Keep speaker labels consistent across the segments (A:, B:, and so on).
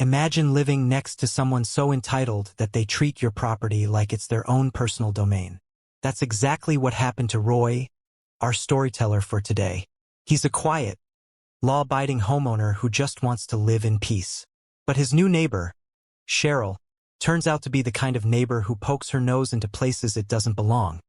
A: Imagine living next to someone so entitled that they treat your property like it's their own personal domain. That's exactly what happened to Roy, our storyteller for today. He's a quiet, law-abiding homeowner who just wants to live in peace. But his new neighbor, Cheryl, turns out to be the kind of neighbor who pokes her nose into places it doesn't belong.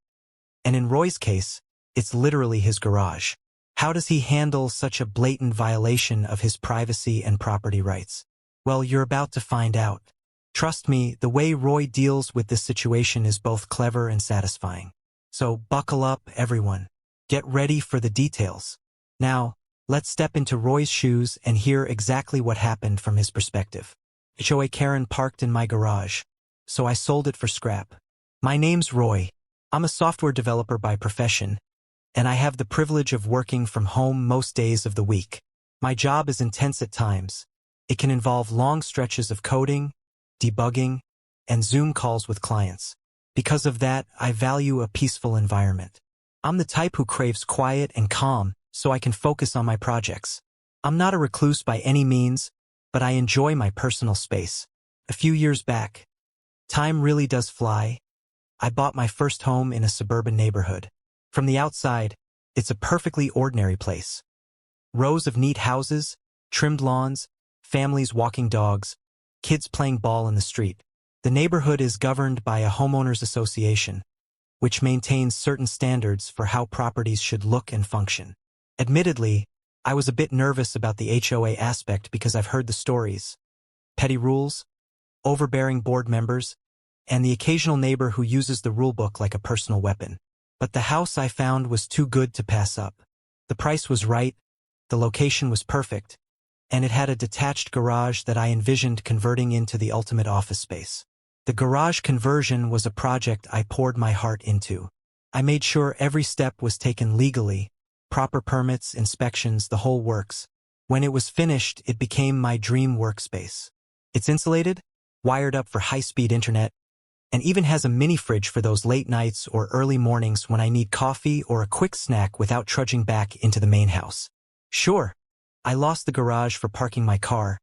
A: And in Roy's case, it's literally his garage. How does he handle such a blatant violation of his privacy and property rights? Well, you're about to find out. Trust me, the way Roy deals with this situation is both clever and satisfying. So buckle up, everyone. Get ready for the details. Now, let's step into Roy's shoes and hear exactly what happened from his perspective. HOA Karen parked in my garage, so I sold it for scrap. My name's Roy. I'm a software developer by profession, and I have the privilege of working from home most days of the week. My job is intense at times. It can involve long stretches of coding, debugging, and Zoom calls with clients. Because of that, I value a peaceful environment. I'm the type who craves quiet and calm so I can focus on my projects. I'm not a recluse by any means, but I enjoy my personal space. A few years back, time really does fly. I bought my first home in a suburban neighborhood. From the outside, it's a perfectly ordinary place. Rows of neat houses, trimmed lawns, families walking dogs, kids playing ball in the street. The neighborhood is governed by a homeowners association, which maintains certain standards for how properties should look and function. Admittedly, I was a bit nervous about the HOA aspect because I've heard the stories. Petty rules, overbearing board members, and the occasional neighbor who uses the rulebook like a personal weapon. But the house I found was too good to pass up. The price was right, the location was perfect, and it had a detached garage that I envisioned converting into the ultimate office space. The garage conversion was a project I poured my heart into. I made sure every step was taken legally, proper permits, inspections, the whole works. When it was finished, it became my dream workspace. It's insulated, wired up for high-speed internet, and even has a mini fridge for those late nights or early mornings when I need coffee or a quick snack without trudging back into the main house. Sure, I lost the garage for parking my car,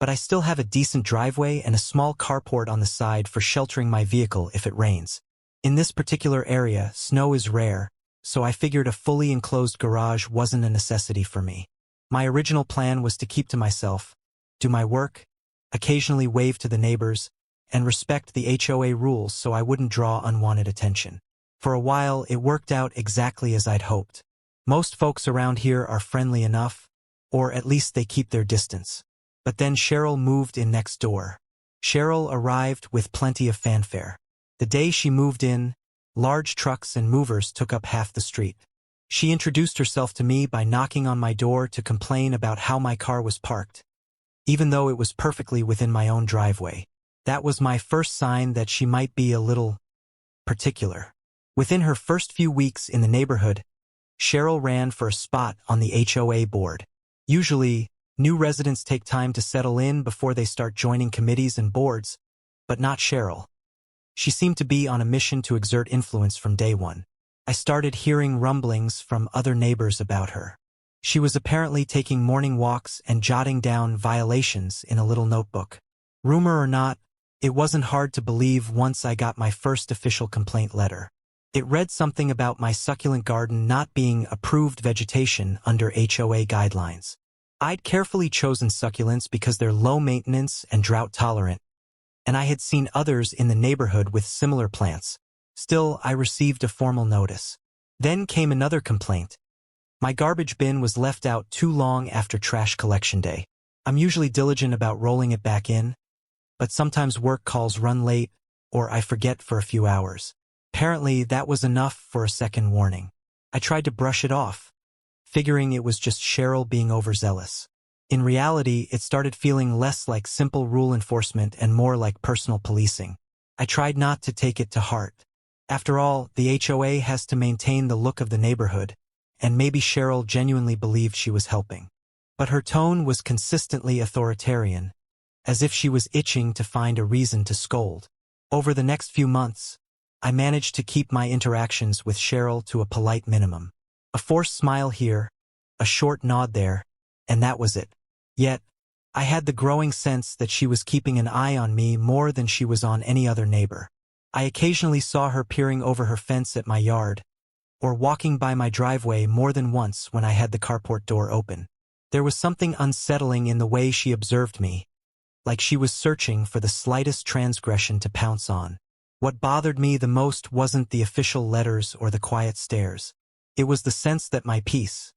A: but I still have a decent driveway and a small carport on the side for sheltering my vehicle if it rains. In this particular area, snow is rare, so I figured a fully enclosed garage wasn't a necessity for me. My original plan was to keep to myself, do my work, occasionally wave to the neighbors, and respect the HOA rules so I wouldn't draw unwanted attention. For a while, it worked out exactly as I'd hoped. Most folks around here are friendly enough, or at least they keep their distance. But then Cheryl moved in next door. Cheryl arrived with plenty of fanfare. The day she moved in, large trucks and movers took up half the street. She introduced herself to me by knocking on my door to complain about how my car was parked, even though it was perfectly within my own driveway. That was my first sign that she might be a little particular. Within her first few weeks in the neighborhood, Cheryl ran for a spot on the HOA board. Usually, new residents take time to settle in before they start joining committees and boards, but not Cheryl. She seemed to be on a mission to exert influence from day one. I started hearing rumblings from other neighbors about her. She was apparently taking morning walks and jotting down violations in a little notebook. Rumor or not, it wasn't hard to believe once I got my first official complaint letter. It read something about my succulent garden not being approved vegetation under HOA guidelines. I'd carefully chosen succulents because they're low maintenance and drought tolerant, and I had seen others in the neighborhood with similar plants. Still, I received a formal notice. Then came another complaint. My garbage bin was left out too long after trash collection day. I'm usually diligent about rolling it back in, but sometimes work calls run late, or I forget for a few hours. Apparently, that was enough for a second warning. I tried to brush it off, figuring it was just Cheryl being overzealous. In reality, it started feeling less like simple rule enforcement and more like personal policing. I tried not to take it to heart. After all, the HOA has to maintain the look of the neighborhood, and maybe Cheryl genuinely believed she was helping. But her tone was consistently authoritarian, as if she was itching to find a reason to scold. Over the next few months, I managed to keep my interactions with Cheryl to a polite minimum. A forced smile here, a short nod there, and that was it. Yet, I had the growing sense that she was keeping an eye on me more than she was on any other neighbor. I occasionally saw her peering over her fence at my yard, or walking by my driveway more than once when I had the carport door open. There was something unsettling in the way she observed me, like she was searching for the slightest transgression to pounce on. What bothered me the most wasn't the official letters or the quiet stares. It was the sense that my peace,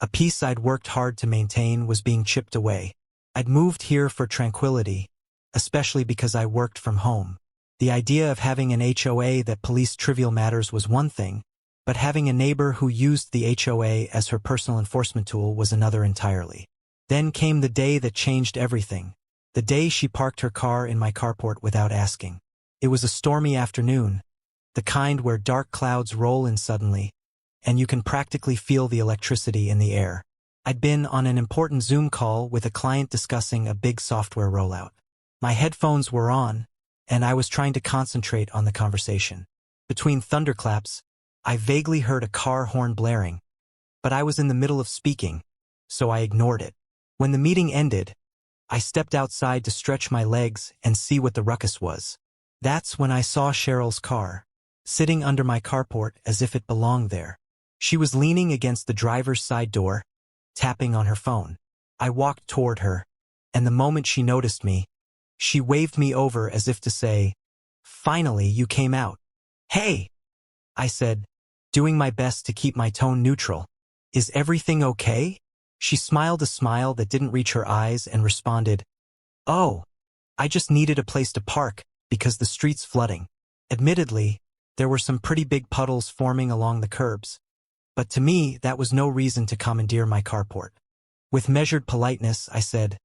A: a peace I'd worked hard to maintain, was being chipped away. I'd moved here for tranquility, especially because I worked from home. The idea of having an HOA that policed trivial matters was one thing, but having a neighbor who used the HOA as her personal enforcement tool was another entirely. Then came the day that changed everything. The day she parked her car in my carport without asking. It was a stormy afternoon, the kind where dark clouds roll in suddenly, and you can practically feel the electricity in the air. I'd been on an important Zoom call with a client discussing a big software rollout. My headphones were on, and I was trying to concentrate on the conversation. Between thunderclaps, I vaguely heard a car horn blaring, but I was in the middle of speaking, so I ignored it. When the meeting ended, I stepped outside to stretch my legs and see what the ruckus was. That's when I saw Cheryl's car, sitting under my carport as if it belonged there. She was leaning against the driver's side door, tapping on her phone. I walked toward her, and the moment she noticed me, she waved me over as if to say, "Finally, you came out." "Hey," I said, doing my best to keep my tone neutral. "Is everything okay?" She smiled a smile that didn't reach her eyes and responded, "Oh, I just needed a place to park because the street's flooding." Admittedly, there were some pretty big puddles forming along the curbs, but to me that was no reason to commandeer my carport. With measured politeness, I said,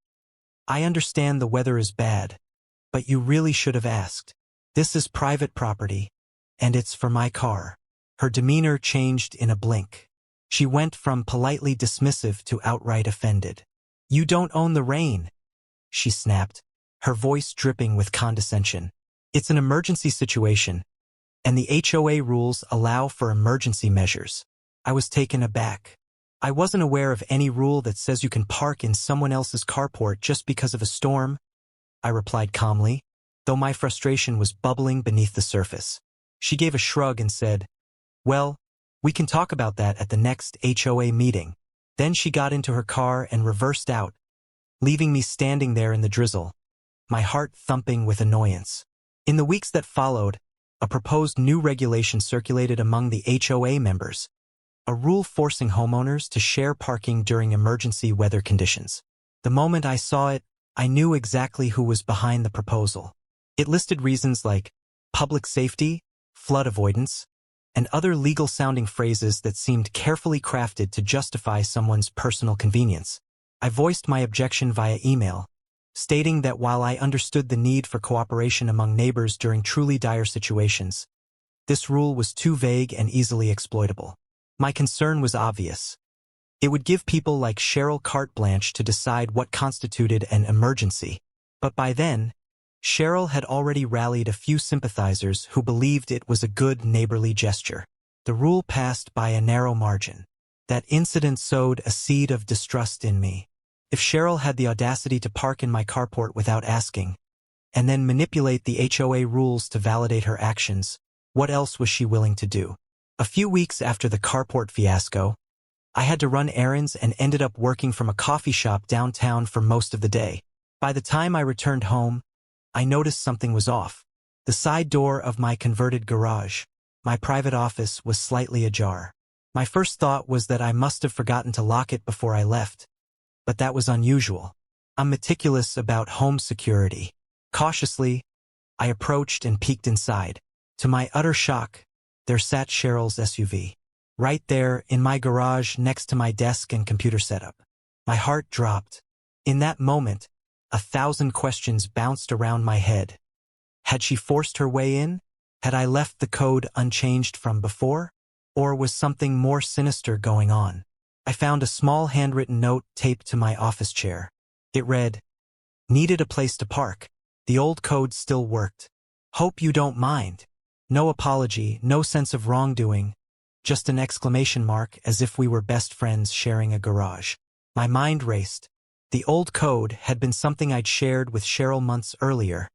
A: "I understand the weather is bad, but you really should have asked. This is private property, and it's for my car." Her demeanor changed in a blink. She went from politely dismissive to outright offended. "You don't own the rain," she snapped, her voice dripping with condescension. "It's an emergency situation, and the HOA rules allow for emergency measures." I was taken aback. I wasn't aware of any rule that says you can park in someone else's carport just because of a storm, I replied calmly, though my frustration was bubbling beneath the surface. She gave a shrug and said, "Well, we can talk about that at the next HOA meeting." Then she got into her car and reversed out, leaving me standing there in the drizzle, my heart thumping with annoyance. In the weeks that followed, a proposed new regulation circulated among the HOA members, a rule forcing homeowners to share parking during emergency weather conditions. The moment I saw it, I knew exactly who was behind the proposal. It listed reasons like public safety, flood avoidance, and other legal-sounding phrases that seemed carefully crafted to justify someone's personal convenience. I voiced my objection via email, stating that while I understood the need for cooperation among neighbors during truly dire situations, this rule was too vague and easily exploitable. My concern was obvious. It would give people like Cheryl carte blanche to decide what constituted an emergency. But by then, Cheryl had already rallied a few sympathizers who believed it was a good neighborly gesture. The rule passed by a narrow margin. That incident sowed a seed of distrust in me. If Cheryl had the audacity to park in my carport without asking, and then manipulate the HOA rules to validate her actions, what else was she willing to do? A few weeks after the carport fiasco, I had to run errands and ended up working from a coffee shop downtown for most of the day. By the time I returned home, I noticed something was off. The side door of my converted garage, my private office, was slightly ajar. My first thought was that I must have forgotten to lock it before I left, but that was unusual. I'm meticulous about home security. Cautiously, I approached and peeked inside. To my utter shock, there sat Cheryl's SUV, right there in my garage next to my desk and computer setup. My heart dropped. In that moment, 1,000 questions bounced around my head. Had she forced her way in? Had I left the code unchanged from before? Or was something more sinister going on? I found a small handwritten note taped to my office chair. It read, "Needed a place to park. The old code still worked. Hope you don't mind." No apology, no sense of wrongdoing, just an exclamation mark as if we were best friends sharing a garage. My mind raced. The old code had been something I'd shared with Cheryl months earlier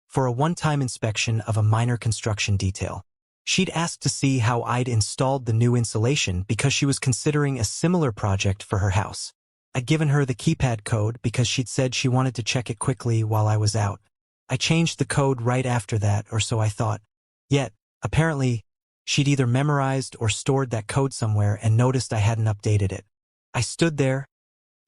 A: for a one-time inspection of a minor construction detail. She'd asked to see how I'd installed the new insulation because she was considering a similar project for her house. I'd given her the keypad code because she'd said she wanted to check it quickly while I was out. I changed the code right after that, or so I thought. Yet, apparently, she'd either memorized or stored that code somewhere and noticed I hadn't updated it. I stood there,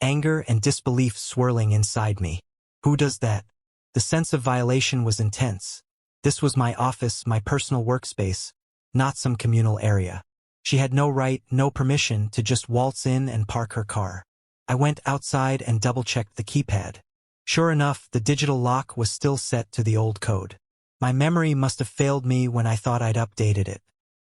A: anger and disbelief swirling inside me. Who does that? The sense of violation was intense. This was my office, my personal workspace, not some communal area. She had no right, no permission to just waltz in and park her car. I went outside and double-checked the keypad. Sure enough, the digital lock was still set to the old code. My memory must have failed me when I thought I'd updated it.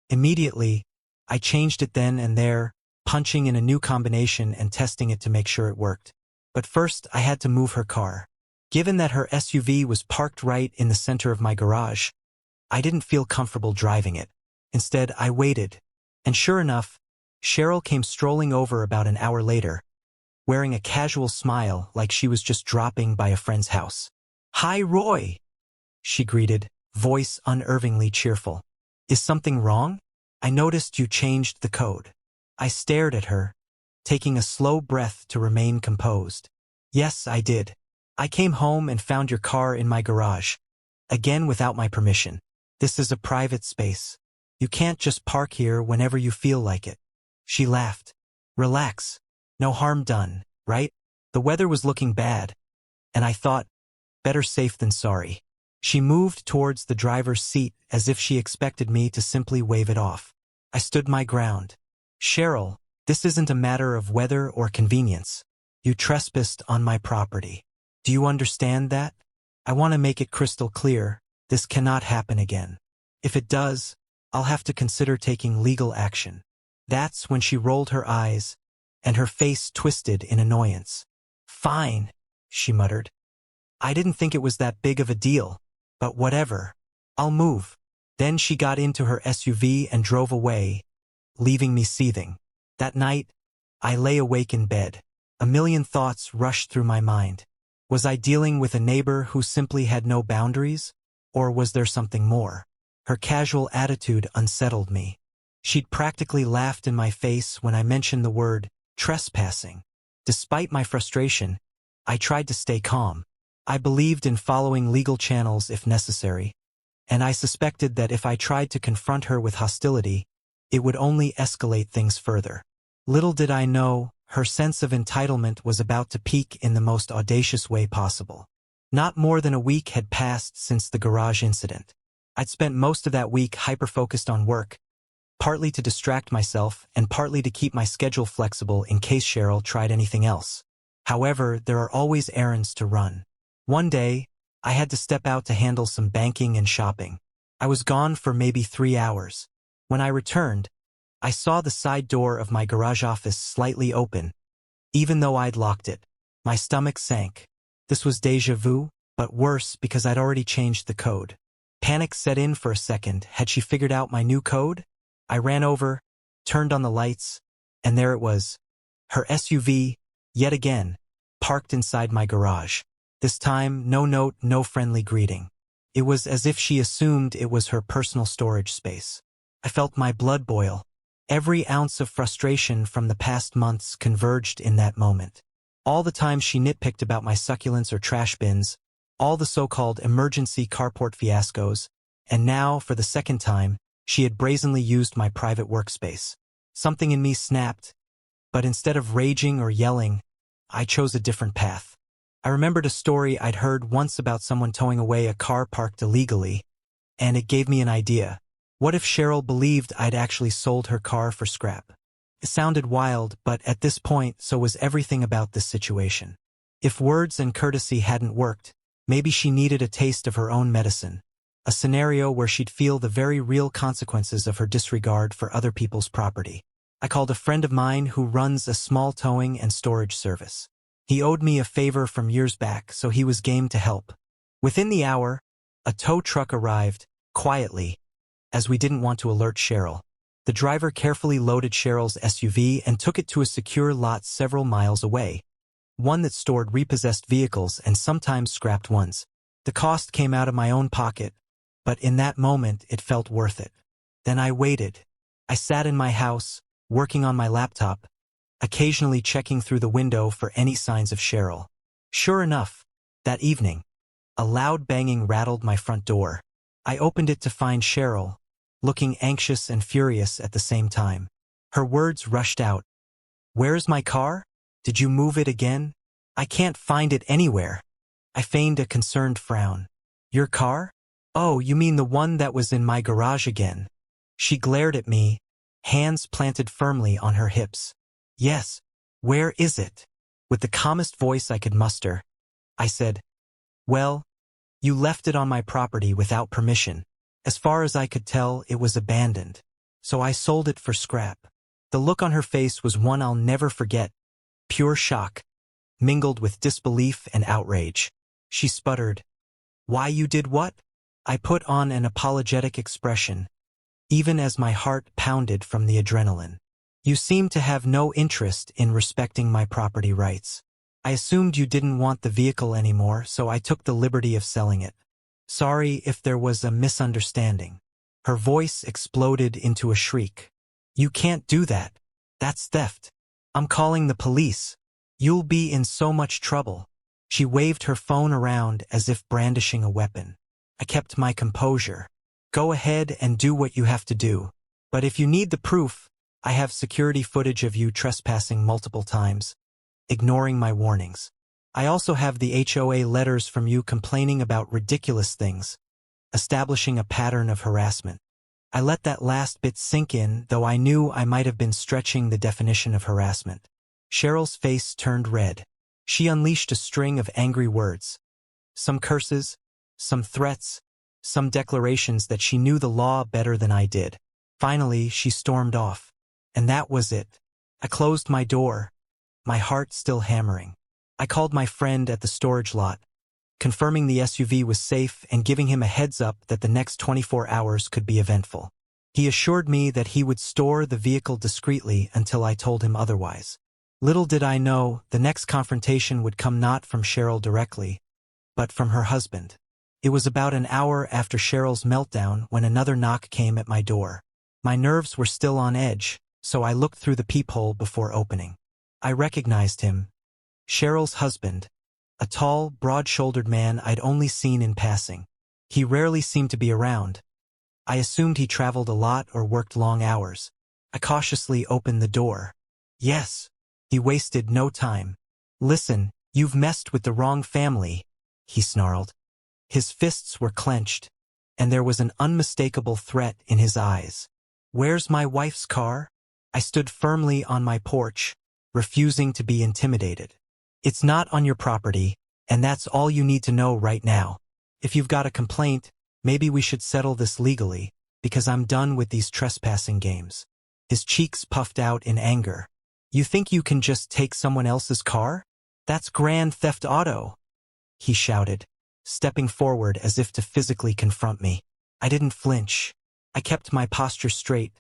A: Immediately, I changed it then and there, punching in a new combination and testing it to make sure it worked. But first, I had to move her car. Given that her SUV was parked right in the center of my garage, I didn't feel comfortable driving it. Instead, I waited. And sure enough, Cheryl came strolling over about an hour later, wearing a casual smile like she was just dropping by a friend's house. "Hi, Roy," she greeted, voice unnervingly cheerful. "Is something wrong? I noticed you changed the code." I stared at her, taking a slow breath to remain composed. "Yes, I did. I came home and found your car in my garage. Again without my permission. This is a private space. You can't just park here whenever you feel like it." She laughed. "Relax. No harm done, right?" The weather was looking bad, and I thought, better safe than sorry. She moved towards the driver's seat as if she expected me to simply wave it off. I stood my ground. "Cheryl, this isn't a matter of weather or convenience. You trespassed on my property. Do you understand that? I want to make it crystal clear, this cannot happen again. If it does, I'll have to consider taking legal action." That's when she rolled her eyes, and her face twisted in annoyance. "Fine," she muttered. "I didn't think it was that big of a deal, but whatever. I'll move." Then she got into her SUV and drove away, leaving me seething. That night, I lay awake in bed. A million thoughts rushed through my mind. Was I dealing with a neighbor who simply had no boundaries? Or was there something more? Her casual attitude unsettled me. She'd practically laughed in my face when I mentioned the word trespassing. Despite my frustration, I tried to stay calm. I believed in following legal channels if necessary, and I suspected that if I tried to confront her with hostility, it would only escalate things further. Little did I know, her sense of entitlement was about to peak in the most audacious way possible. Not more than a week had passed since the garage incident. I'd spent most of that week hyper-focused on work, partly to distract myself and partly to keep my schedule flexible in case Cheryl tried anything else. However, there are always errands to run. One day, I had to step out to handle some banking and shopping. I was gone for maybe 3 hours. When I returned, I saw the side door of my garage office slightly open, even though I'd locked it. My stomach sank. This was déjà vu, but worse because I'd already changed the code. Panic set in for a second. Had she figured out my new code? I ran over, turned on the lights, and there it was. Her SUV, yet again, parked inside my garage. This time, no note, no friendly greeting. It was as if she assumed it was her personal storage space. I felt my blood boil. Every ounce of frustration from the past months converged in that moment. All the times she nitpicked about my succulents or trash bins, all the so-called emergency carport fiascos, and now, for the second time, she had brazenly used my private workspace. Something in me snapped, but instead of raging or yelling, I chose a different path. I remembered a story I'd heard once about someone towing away a car parked illegally, and it gave me an idea. What if Cheryl believed I'd actually sold her car for scrap? It sounded wild, but at this point, so was everything about this situation. If words and courtesy hadn't worked, maybe she needed a taste of her own medicine. A scenario where she'd feel the very real consequences of her disregard for other people's property. I called a friend of mine who runs a small towing and storage service. He owed me a favor from years back, so he was game to help. Within the hour, a tow truck arrived, quietly, as we didn't want to alert Cheryl. The driver carefully loaded Cheryl's SUV and took it to a secure lot several miles away. one that stored repossessed vehicles and sometimes scrapped ones. The cost came out of my own pocket, but in that moment it felt worth it. Then I waited. I sat in my house, working on my laptop, occasionally checking through the window for any signs of Cheryl. Sure enough, that evening, a loud banging rattled my front door. I opened it to find Cheryl, looking anxious and furious at the same time. Her words rushed out. "Where's my car? Did you move it again? I can't find it anywhere." I feigned a concerned frown. "Your car? Oh, you mean the one that was in my garage again?" She glared at me, hands planted firmly on her hips. "Yes. Where is it?" With the calmest voice I could muster, I said, "Well, you left it on my property without permission. As far as I could tell, it was abandoned. So I sold it for scrap." The look on her face was one I'll never forget. Pure shock, mingled with disbelief and outrage. She sputtered, "Why, you did what?" I put on an apologetic expression, even as my heart pounded from the adrenaline. "You seem to have no interest in respecting my property rights. I assumed you didn't want the vehicle anymore, so I took the liberty of selling it. Sorry if there was a misunderstanding." Her voice exploded into a shriek. "You can't do that. That's theft. I'm calling the police. You'll be in so much trouble." She waved her phone around as if brandishing a weapon. I kept my composure. "Go ahead and do what you have to do. But if you need the proof, I have security footage of you trespassing multiple times, ignoring my warnings. I also have the HOA letters from you complaining about ridiculous things, establishing a pattern of harassment." I let that last bit sink in, though I knew I might have been stretching the definition of harassment. Cheryl's face turned red. She unleashed a string of angry words. Some curses, some threats, some declarations that she knew the law better than I did. Finally, she stormed off. And that was it. I closed my door, my heart still hammering. I called my friend at the storage lot, confirming the SUV was safe and giving him a heads up that the next 24 hours could be eventful. He assured me that he would store the vehicle discreetly until I told him otherwise. Little did I know, the next confrontation would come not from Cheryl directly, but from her husband. It was about an hour after Cheryl's meltdown when another knock came at my door. My nerves were still on edge, so I looked through the peephole before opening. I recognized him. Cheryl's husband, a tall, broad-shouldered man I'd only seen in passing. He rarely seemed to be around. I assumed he traveled a lot or worked long hours. I cautiously opened the door. "Yes." He wasted no time. "Listen, you've messed with the wrong family," he snarled. His fists were clenched, and there was an unmistakable threat in his eyes. "Where's my wife's car?" I stood firmly on my porch, refusing to be intimidated. "It's not on your property, and that's all you need to know right now. If you've got a complaint, maybe we should settle this legally, because I'm done with these trespassing games." His cheeks puffed out in anger. "You think you can just take someone else's car? That's grand theft auto," he shouted, stepping forward as if to physically confront me. I didn't flinch. I kept my posture straight,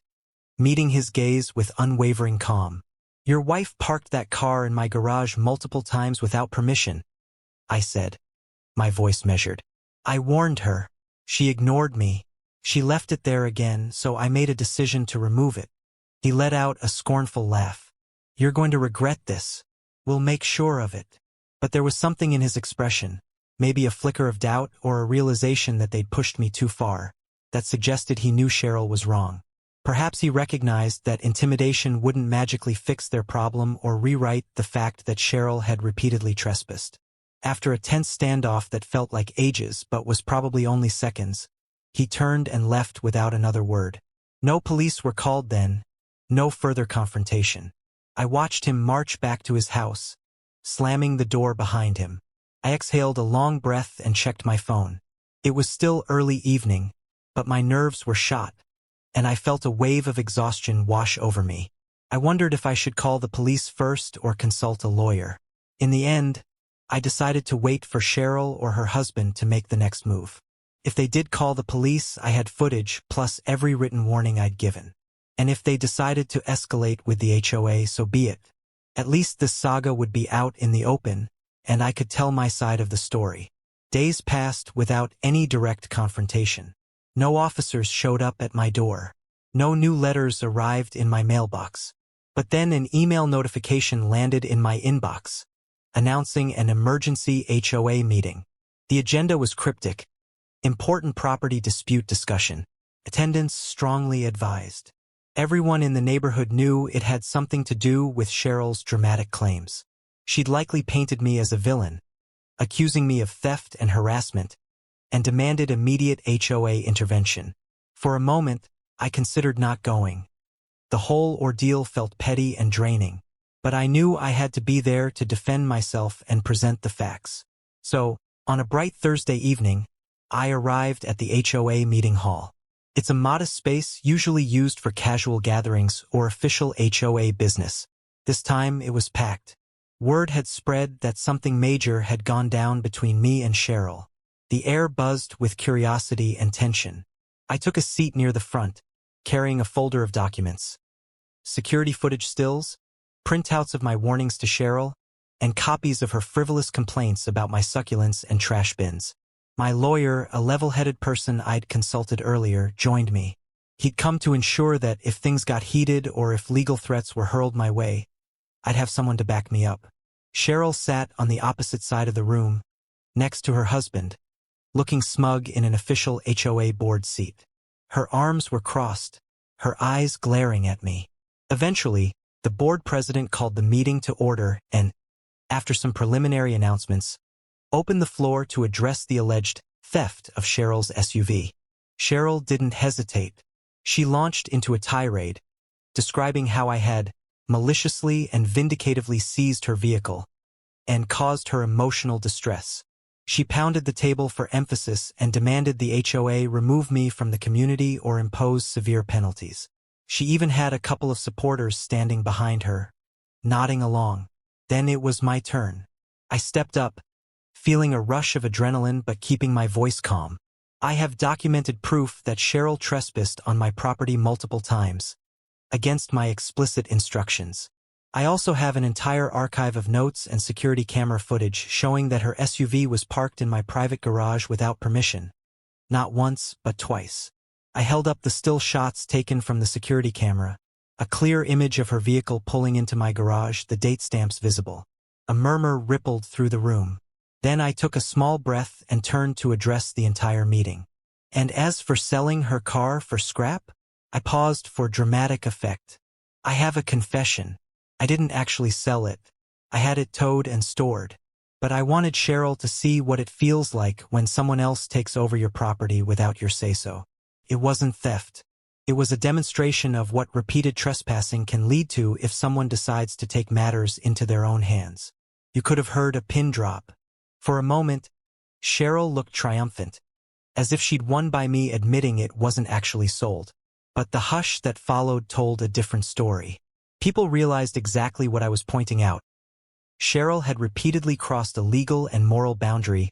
A: meeting his gaze with unwavering calm. "Your wife parked that car in my garage multiple times without permission," I said, my voice measured. "I warned her. She ignored me. She left it there again, so I made a decision to remove it." He let out a scornful laugh. "You're going to regret this. We'll make sure of it." But there was something in his expression, maybe a flicker of doubt or a realization that they'd pushed me too far, that suggested he knew Cheryl was wrong. Perhaps he recognized that intimidation wouldn't magically fix their problem or rewrite the fact that Cheryl had repeatedly trespassed. After a tense standoff that felt like ages but was probably only seconds, he turned and left without another word. No police were called then, no further confrontation. I watched him march back to his house, slamming the door behind him. I exhaled a long breath and checked my phone. It was still early evening, but my nerves were shot, and I felt a wave of exhaustion wash over me. I wondered if I should call the police first or consult a lawyer. In the end, I decided to wait for Cheryl or her husband to make the next move. If they did call the police, I had footage plus every written warning I'd given. And if they decided to escalate with the HOA, so be it. At least this saga would be out in the open, and I could tell my side of the story. Days passed without any direct confrontation. No officers showed up at my door. No new letters arrived in my mailbox. But then an email notification landed in my inbox, announcing an emergency HOA meeting. The agenda was cryptic: important property dispute discussion. Attendance strongly advised. Everyone in the neighborhood knew it had something to do with Cheryl's dramatic claims. She'd likely painted me as a villain, accusing me of theft and harassment, and demanded immediate HOA intervention. For a moment, I considered not going. The whole ordeal felt petty and draining, but I knew I had to be there to defend myself and present the facts. So, on a bright Thursday evening, I arrived at the HOA meeting hall. It's a modest space usually used for casual gatherings or official HOA business. This time it was packed. Word had spread that something major had gone down between me and Cheryl. The air buzzed with curiosity and tension. I took a seat near the front, carrying a folder of documents. Security footage stills, printouts of my warnings to Cheryl, and copies of her frivolous complaints about my succulents and trash bins. My lawyer, a level-headed person I'd consulted earlier, joined me. He'd come to ensure that if things got heated or if legal threats were hurled my way, I'd have someone to back me up. Cheryl sat on the opposite side of the room, next to her husband, looking smug in an official HOA board seat. Her arms were crossed, her eyes glaring at me. Eventually, the board president called the meeting to order and, after some preliminary announcements, opened the floor to address the alleged theft of Cheryl's SUV. Cheryl didn't hesitate. She launched into a tirade, describing how I had maliciously and vindicatively seized her vehicle and caused her emotional distress. She pounded the table for emphasis and demanded the HOA remove me from the community or impose severe penalties. She even had a couple of supporters standing behind her, nodding along. Then it was my turn. I stepped up, feeling a rush of adrenaline but keeping my voice calm. I have documented proof that Cheryl trespassed on my property multiple times, against my explicit instructions. I also have an entire archive of notes and security camera footage showing that her SUV was parked in my private garage without permission. Not once, but twice. I held up the still shots taken from the security camera, a clear image of her vehicle pulling into my garage, the date stamps visible. A murmur rippled through the room. Then I took a small breath and turned to address the entire meeting. And as for selling her car for scrap, I paused for dramatic effect. I have a confession. I didn't actually sell it. I had it towed and stored. But I wanted Cheryl to see what it feels like when someone else takes over your property without your say-so. It wasn't theft. It was a demonstration of what repeated trespassing can lead to if someone decides to take matters into their own hands. You could have heard a pin drop. For a moment, Cheryl looked triumphant, as if she'd won by me admitting it wasn't actually sold. But the hush that followed told a different story. People realized exactly what I was pointing out. Cheryl had repeatedly crossed a legal and moral boundary,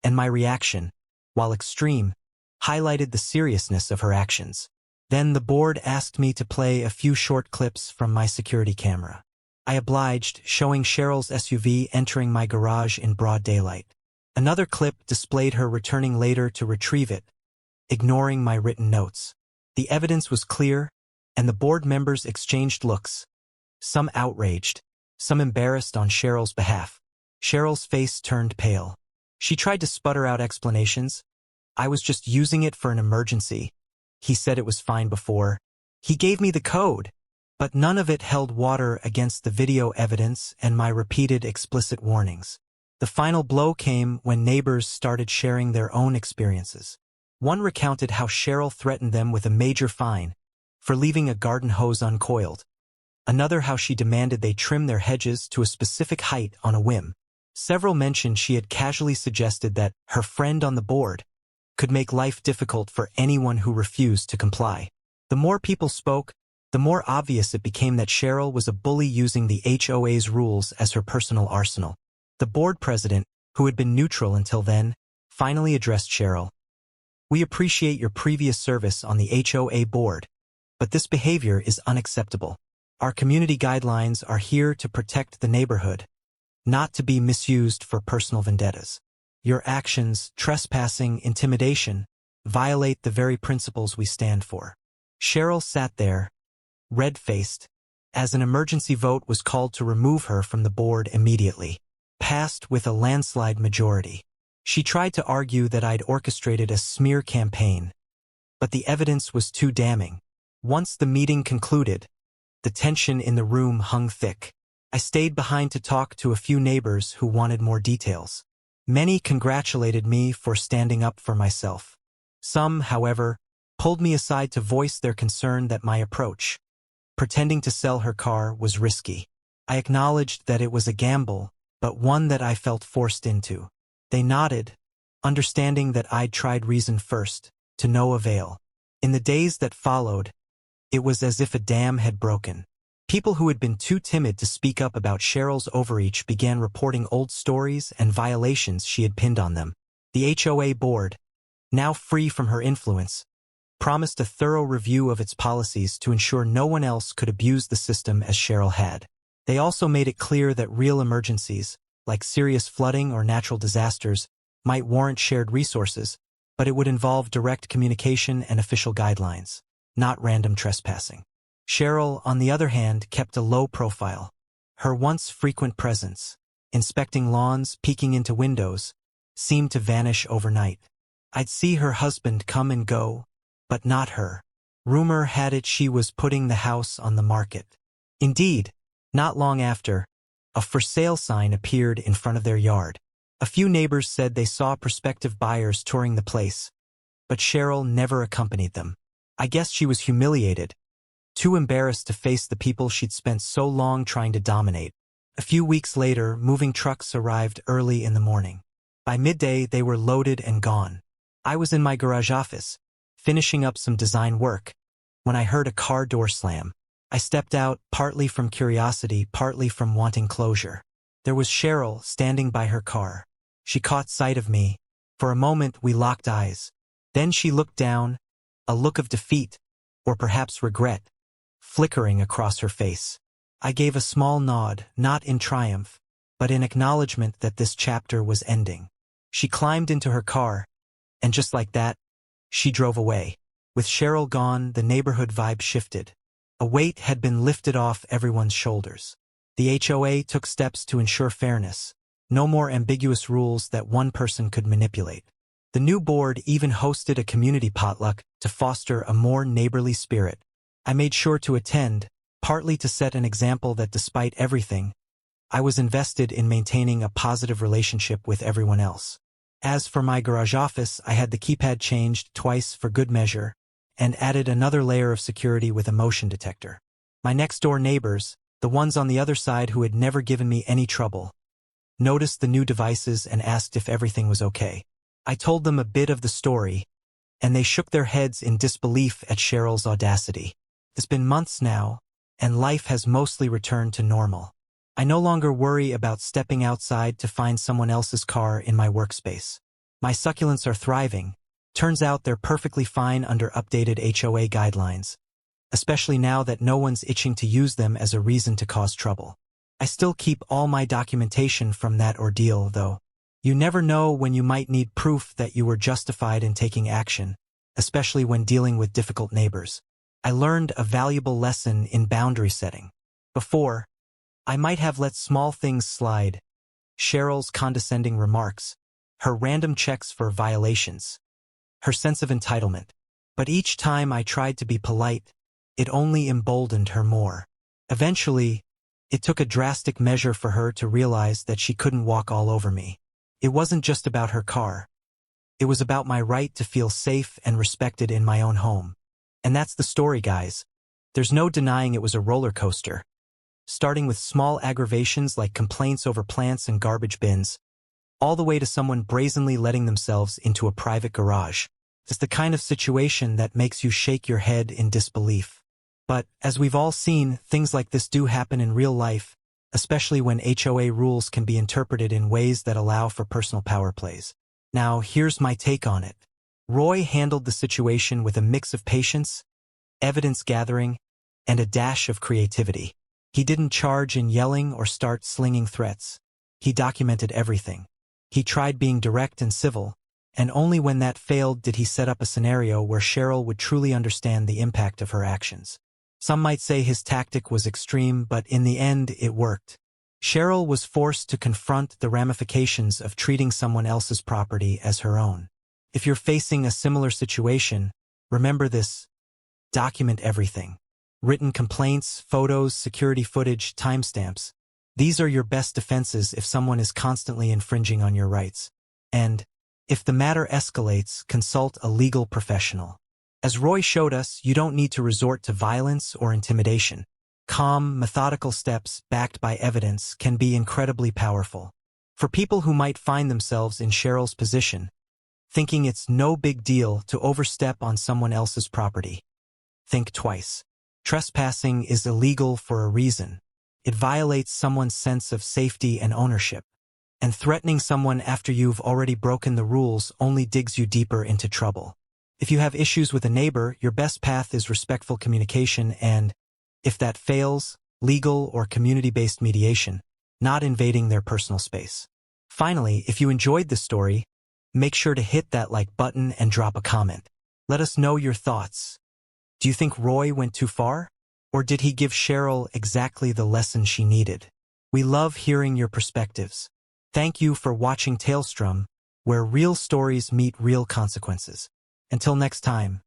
A: and my reaction, while extreme, highlighted the seriousness of her actions. Then the board asked me to play a few short clips from my security camera. I obliged, showing Cheryl's SUV entering my garage in broad daylight. Another clip displayed her returning later to retrieve it, ignoring my written notes. The evidence was clear, and the board members exchanged looks, some outraged, some embarrassed on Cheryl's behalf. Cheryl's face turned pale. She tried to sputter out explanations. I was just using it for an emergency. He said it was fine before. He gave me the code. But none of it held water against the video evidence and my repeated explicit warnings. The final blow came when neighbors started sharing their own experiences. One recounted how Cheryl threatened them with a major fine for leaving a garden hose uncoiled. Another how she demanded they trim their hedges to a specific height on a whim. Several mentioned she had casually suggested that her friend on the board could make life difficult for anyone who refused to comply. The more people spoke, the more obvious it became that Cheryl was a bully using the HOA's rules as her personal arsenal. The board president, who had been neutral until then, finally addressed Cheryl. "We appreciate your previous service on the HOA board, but this behavior is unacceptable. Our community guidelines are here to protect the neighborhood, not to be misused for personal vendettas. Your actions, trespassing, intimidation, violate the very principles we stand for. Cheryl sat there, red-faced, as an emergency vote was called to remove her from the board immediately. Passed with a landslide majority. She tried to argue that I'd orchestrated a smear campaign, but the evidence was too damning. Once the meeting concluded, the tension in the room hung thick. I stayed behind to talk to a few neighbors who wanted more details. Many congratulated me for standing up for myself. Some, however, pulled me aside to voice their concern that my approach, pretending to sell her car, was risky. I acknowledged that it was a gamble, but one that I felt forced into. They nodded, understanding that I'd tried reason first, to no avail. In the days that followed, it was as if a dam had broken. People who had been too timid to speak up about Cheryl's overreach began reporting old stories and violations she had pinned on them. The HOA board, now free from her influence, promised a thorough review of its policies to ensure no one else could abuse the system as Cheryl had. They also made it clear that real emergencies, like serious flooding or natural disasters, might warrant shared resources, but it would involve direct communication and official guidelines, not random trespassing. Cheryl, on the other hand, kept a low profile. Her once frequent presence, inspecting lawns, peeking into windows, seemed to vanish overnight. I'd see her husband come and go, but not her. Rumor had it she was putting the house on the market. Indeed, not long after, a for sale sign appeared in front of their yard. A few neighbors said they saw prospective buyers touring the place, but Cheryl never accompanied them. I guess she was humiliated, too embarrassed to face the people she'd spent so long trying to dominate. A few weeks later, moving trucks arrived early in the morning. By midday, they were loaded and gone. I was in my garage office, finishing up some design work, when I heard a car door slam. I stepped out, partly from curiosity, partly from wanting closure. There was Cheryl standing by her car. She caught sight of me. For a moment, we locked eyes. Then she looked down, a look of defeat, or perhaps regret, flickering across her face. I gave a small nod, not in triumph, but in acknowledgement that this chapter was ending. She climbed into her car, and just like that, she drove away. With Cheryl gone, the neighborhood vibe shifted. A weight had been lifted off everyone's shoulders. The HOA took steps to ensure fairness. No more ambiguous rules that one person could manipulate. The new board even hosted a community potluck to foster a more neighborly spirit. I made sure to attend, partly to set an example that despite everything, I was invested in maintaining a positive relationship with everyone else. As for my garage office, I had the keypad changed twice for good measure, and added another layer of security with a motion detector. My next-door neighbors, the ones on the other side who had never given me any trouble, noticed the new devices and asked if everything was okay. I told them a bit of the story, and they shook their heads in disbelief at Cheryl's audacity. It's been months now, and life has mostly returned to normal. I no longer worry about stepping outside to find someone else's car in my workspace. My succulents are thriving. Turns out they're perfectly fine under updated HOA guidelines, especially now that no one's itching to use them as a reason to cause trouble. I still keep all my documentation from that ordeal, though. You never know when you might need proof that you were justified in taking action, especially when dealing with difficult neighbors. I learned a valuable lesson in boundary setting. Before, I might have let small things slide. Cheryl's condescending remarks, her random checks for violations, her sense of entitlement. But each time I tried to be polite, it only emboldened her more. Eventually, it took a drastic measure for her to realize that she couldn't walk all over me. It wasn't just about her car. It was about my right to feel safe and respected in my own home. And that's the story, guys. There's no denying it was a roller coaster. Starting with small aggravations like complaints over plants and garbage bins, all the way to someone brazenly letting themselves into a private garage. It's the kind of situation that makes you shake your head in disbelief. But, as we've all seen, things like this do happen in real life, especially when HOA rules can be interpreted in ways that allow for personal power plays. Now, here's my take on it. Roy handled the situation with a mix of patience, evidence gathering, and a dash of creativity. He didn't charge in yelling or start slinging threats. He documented everything. He tried being direct and civil, and only when that failed did he set up a scenario where Cheryl would truly understand the impact of her actions. Some might say his tactic was extreme, but in the end it worked. Cheryl was forced to confront the ramifications of treating someone else's property as her own. If you're facing a similar situation, remember this: document everything. Written complaints, photos, security footage, timestamps. These are your best defenses if someone is constantly infringing on your rights. And, if the matter escalates, consult a legal professional. As Roy showed us, you don't need to resort to violence or intimidation. Calm, methodical steps backed by evidence can be incredibly powerful. For people who might find themselves in Cheryl's position, thinking it's no big deal to overstep on someone else's property, think twice. Trespassing is illegal for a reason. It violates someone's sense of safety and ownership. And threatening someone after you've already broken the rules only digs you deeper into trouble. If you have issues with a neighbor, your best path is respectful communication and, if that fails, legal or community-based mediation, not invading their personal space. Finally, if you enjoyed this story, make sure to hit that like button and drop a comment. Let us know your thoughts. Do you think Roy went too far? Or did he give Cheryl exactly the lesson she needed? We love hearing your perspectives. Thank you for watching Tailstrom, where real stories meet real consequences. Until next time,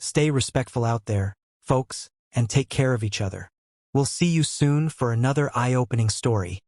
A: stay respectful out there, folks, and take care of each other. We'll see you soon for another eye-opening story.